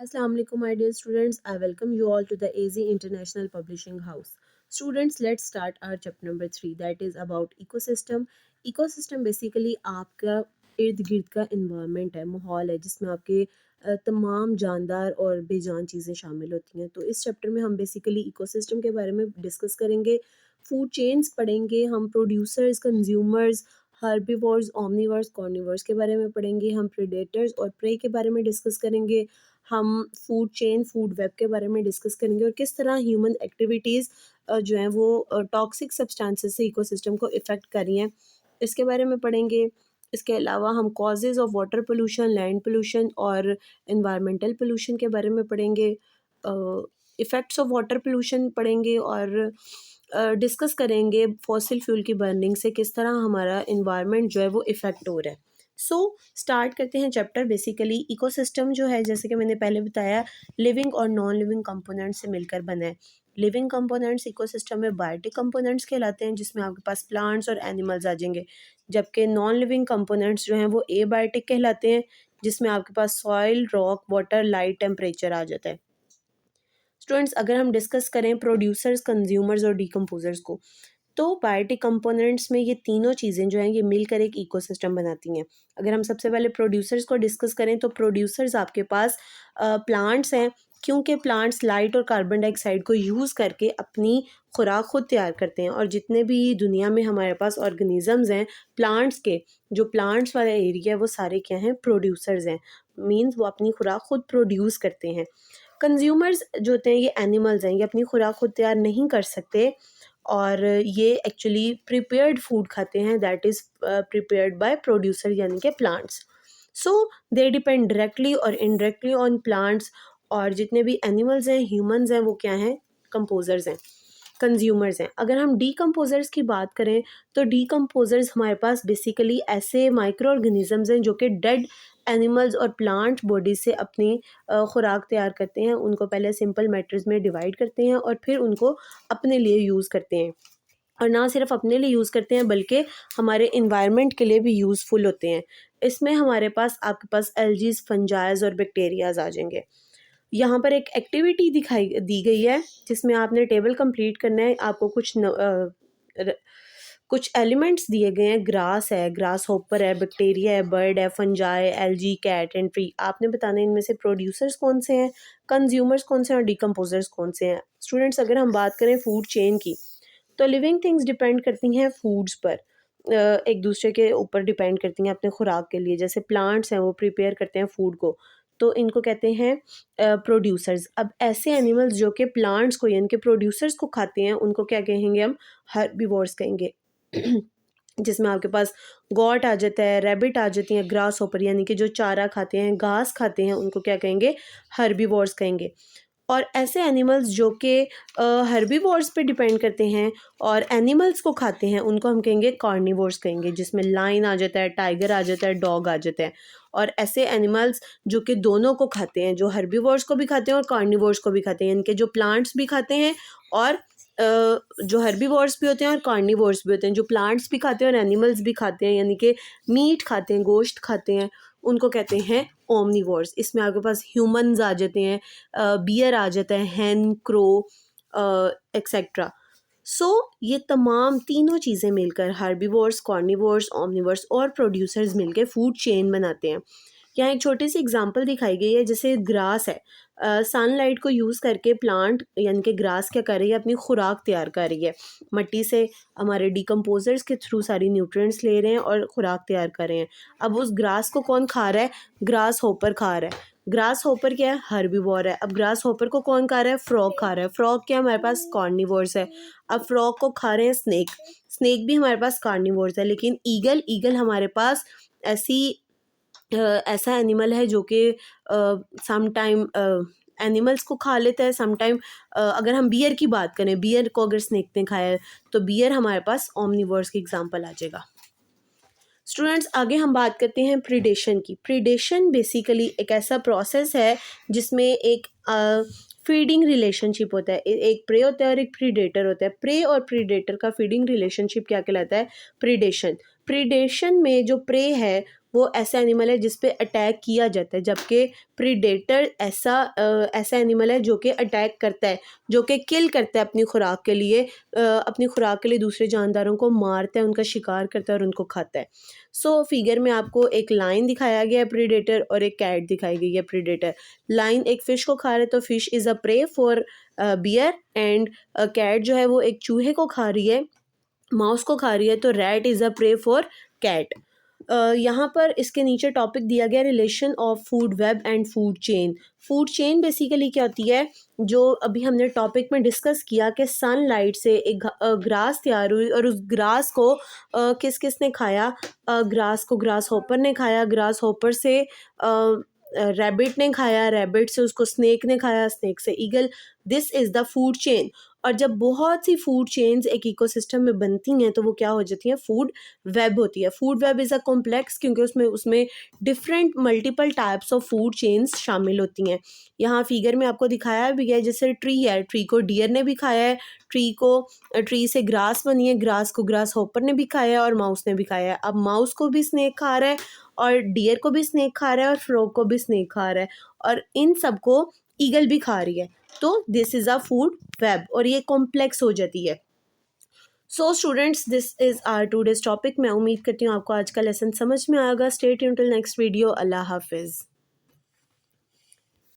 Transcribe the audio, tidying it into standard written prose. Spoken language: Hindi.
Assalamu alaikum, my dear students. I welcome you all to the AZ International Publishing House. Students, let's start our chapter number 3, that is about ecosystem. Ecosystem basically आपका इर्द गिर्द का इन्वायरमेंट है, माहौल है जिसमें आपके तमाम जानदार और बेजान चीज़ें शामिल होती हैं। तो इस चैप्टर में हम बेसिकली इकोसिस्टम के बारे में डिस्कस करेंगे, फूड चेन्स पढ़ेंगे, हम producers, consumers, herbivores, Omniverse, carnivores के बारे में पढ़ेंगे, हम प्रेडेटर्स और प्रे के बारे में डिस्कस करेंगे, हम फूड चेन, फूड वेब के बारे में डिस्कस करेंगे और किस तरह ह्यूमन एक्टिविटीज़ जो हैं वो टॉक्सिक सब्सटेंसेस से इकोसिस्टम को इफ़ेक्ट कर रही हैं, इसके बारे में पढ़ेंगे। इसके अलावा हम causes of water pollution, land pollution और एनवायरमेंटल पोल्यूशन के बारे में पढ़ेंगे। इफ़ेक्ट्स ऑफ वाटर पोल्यूशन पढ़ेंगे और डिस्कस करेंगे फॉसिल फ्यूल की बर्निंग से किस तरह हमारा एनवायरनमेंट जो है वो इफ़ेक्ट हो रहा है। सो स्टार्ट करते हैं चैप्टर। बेसिकली इकोसिस्टम जो है, जैसे कि मैंने पहले बताया, लिविंग और नॉन लिविंग कंपोनेंट्स से मिलकर बना है। लिविंग कंपोनेंट्स इकोसिस्टम में बायोटिक कंपोनेंट्स कहलाते हैं, जिसमें आपके पास प्लांट्स और एनिमल्स आ जाएंगे, जबकि नॉन लिविंग कंपोनेंट्स जो हैं वो एबायोटिक कहलाते हैं, जिसमें आपके पास soil, rock, water, light, temperature आ जाता है। स्टूडेंट्स, अगर हम डिस्कस करें प्रोड्यूसर्स, कंज्यूमर्स और डिकम्पोजर्स को, तो बायोटिक कंपोनेंट्स में ये तीनों चीज़ें जो हैं ये मिलकर एक इकोसिस्टम बनाती हैं। अगर हम सबसे पहले प्रोड्यूसर्स को डिस्कस करें तो प्रोड्यूसर्स आपके पास प्लांट्स हैं, क्योंकि प्लांट्स लाइट और कार्बन डाइऑक्साइड को यूज़ करके अपनी खुराक खुद तैयार करते हैं। और जितने भी दुनिया में हमारे पास ऑर्गेनिजम्स हैं प्लांट्स के, जो प्लांट्स वाला एरिया है वो सारे क्या हैं, प्रोड्यूसर्स हैं। मीन्स वो अपनी खुराक खुद प्रोड्यूस करते हैं। कंज्यूमर्स जो होते हैं ये एनिमल्स हैं, ये अपनी खुराक खुद तैयार नहीं कर सकते और ये एक्चुअली प्रिपेयर्ड फूड खाते हैं, that is prepared by producer यानी कि plants. So they depend directly और इनडायरेक्टली ऑन प्लांट्स। और जितने भी एनिमल्स हैं, ह्यूमंस हैं, वो क्या हैं, कंपोजर्स हैं, कंज्यूमर्स हैं। अगर हम डीकम्पोजर्स की बात करें तो डीकम्पोजर्स हमारे पास बेसिकली ऐसे माइक्रो ऑर्गेनिजम्स हैं जो कि डेड एनिमल्स और प्लांट बॉडी से अपनी खुराक तैयार करते हैं। उनको पहले सिंपल मैटर्स में डिवाइड करते हैं और फिर उनको अपने लिए यूज़ करते हैं, और ना सिर्फ अपने लिए यूज़ करते हैं बल्कि हमारे इन्वायरमेंट के लिए भी यूज़फुल होते हैं। इसमें हमारे पास आपके पास एल्जीज, फंजाइज और बैक्टीरियाज आ जाएंगे। यहाँ पर एक एक्टिविटी दिखाई दी गई है जिसमें आपने टेबल कंप्लीट करना है। आपको कुछ एलिमेंट्स दिए गए हैं। ग्रास है, ग्रास हॉपर है, बैक्टीरिया है, बर्ड है, fungi, algae, cat and tree. आपने बताना है इनमें से प्रोड्यूसर्स कौन से हैं, कंज्यूमर्स कौन से हैं और डिकम्पोजर्स कौन से हैं। स्टूडेंट्स, अगर हम बात करें फूड चेन की, तो लिविंग थिंग्स डिपेंड करती हैं फूड्स पर, एक दूसरे के ऊपर डिपेंड करती हैं अपने खुराक के लिए। जैसे प्लांट्स हैं वो प्रिपेयर करते हैं फूड को, तो इनको कहते हैं प्रोड्यूसर्स। अब ऐसे एनिमल्स जो कि प्लांट्स को यानी कि प्रोड्यूसर्स को खाते हैं उनको क्या कहेंगे, हम हर्बीवोर्स कहेंगे। जिसमें आपके पास गॉट आ जाता है, रैबिट आ जाती हैं, ग्रास हॉपर यानी कि जो चारा खाते हैं, घास खाते हैं, उनको क्या कहेंगे, हर्बीवोर्स कहेंगे। और ऐसे एनिमल्स जो कि हर्बीवोर्स पे डिपेंड करते हैं और एनिमल्स को खाते हैं उनको हम कहेंगे कार्निवोर्स कहेंगे, जिसमें लाइन आ जाता है, टाइगर आ जाता है, डॉग आ जाता है। और ऐसे एनिमल्स जो कि दोनों को खाते हैं, जो हर्बीवोर्स को भी खाते हैं और कार्निवोर्स को भी खाते हैं, यानी कि जो प्लांट्स भी खाते हैं और जो हर्बीवोर्स भी होते हैं और कार्निवोर्स भी होते हैं, जो प्लांट्स भी खाते हैं और एनिमल्स भी खाते हैं, यानी कि मीट खाते हैं, गोश्त खाते हैं, उनको कहते हैं ओमनीवोर्स। इसमें आपके पास ह्यूमंस आ जाते हैं, बियर आ जाता है, हैन, क्रो एक्सेट्रा। सो ये तमाम तीनों चीज़ें मिलकर हर्बीवोर्स, कार्निवोर्स, ओमनीवोर्स और प्रोड्यूसर्स मिलकर फूड चेन बनाते हैं। यहाँ एक छोटी सी एग्जांपल दिखाई गई है, जैसे ग्रास है। सनलाइट को यूज़ करके प्लांट यानी कि ग्रास क्या कर रही है, अपनी खुराक तैयार कर रही है। मट्टी से हमारे डिकम्पोजर्स के थ्रू सारी न्यूट्रिएंट्स ले रहे हैं और खुराक तैयार कर रहे हैं। अब उस ग्रास को कौन खा रहा है, ग्रास हॉपर खा रहा है। ग्रास हॉपर क्या है, हर्बीवोर है। अब ग्रास हॉपर को कौन खा रहा है, फ्रॉग खा रहा है। फ्रॉग क्या, हमारे पास कार्निवोर्स है। अब फ्रॉग को खा रहे हैं स्नेक, स्नेक भी हमारे पास कार्निवोर्स है। लेकिन ईगल, ईगल हमारे पास ऐसा एनिमल है जो कि सम टाइम एनिमल्स को खा लेता है, सम टाइम अगर हम बियर की बात करें, बियर को अगर स्नेक ने खाया है तो बियर हमारे पास ओमनीवर्स की एग्जांपल आ जाएगा। स्टूडेंट्स, आगे हम बात करते हैं प्रीडेशन की। प्रीडेशन बेसिकली एक ऐसा प्रोसेस है जिसमें एक फीडिंग रिलेशनशिप होता है। एक प्रे होता है और एक प्रीडेटर होता है। प्रे और प्रीडेटर का फीडिंग रिलेशनशिप क्या कहलाता है, प्रीडेशन। प्रीडेशन में जो प्रे है वो ऐसा एनिमल है जिस पे अटैक किया जाता है, जबकि प्रीडेटर ऐसा एनिमल है जो कि अटैक करता है, जो कि किल करता है अपनी खुराक के लिए, अपनी खुराक के लिए दूसरे जानदारों को मारता है, उनका शिकार करता है और उनको खाता है। सो फिगर में आपको एक लायन दिखाया गया है प्रीडेटर, और एक कैट दिखाई गई है प्रीडेटर। लायन एक फ़िश को खा रहा है, तो fish is a prey for bear, and cat जो है वो एक चूहे को खा रही है, माउस को खा रही है, तो rat is a prey for cat. यहाँ पर इसके नीचे टॉपिक दिया गया relation of food web and food chain. Food chain basically क्या होती है, जो अभी हमने टॉपिक में डिस्कस किया कि सनलाइट से एक ग्रास तैयार हुई, और उस ग्रास को किस किस ने खाया, ग्रास को ग्रास हॉपर ने खाया, ग्रास हॉपर से रैबिट ने खाया, रैबिट से उसको स्नेक ने खाया, स्नेक से eagle. This is the food chain. और जब बहुत सी फूड चेन्स एक इकोसिस्टम में बनती हैं तो वो क्या हो जाती हैं, फूड वेब होती है। Food web is a complex, क्योंकि उसमें उसमें different multiple types of food chains शामिल होती हैं। यहाँ फिगर में आपको दिखाया भी है, जैसे ट्री है, ट्री को डियर ने भी खाया है, ट्री से ग्रास बनी है, ग्रास को ग्रास हॉपर ने भी खाया है और माउस ने भी खाया है। अब माउस को भी स्नेक खा रहा है, और डियर को भी स्नेक खा रहा है, और फ्रॉग को भी स्नेक खा रहा है, और इन सबको ईगल भी खा रही है। तो this is a food web, और ये कॉम्प्लेक्स हो जाती है। So students, this is our today's topic. मैं उम्मीद करती हूँ आपको आज का लेसन समझ में आएगा। Stay tuned till next video. अल्लाह हाफिज़।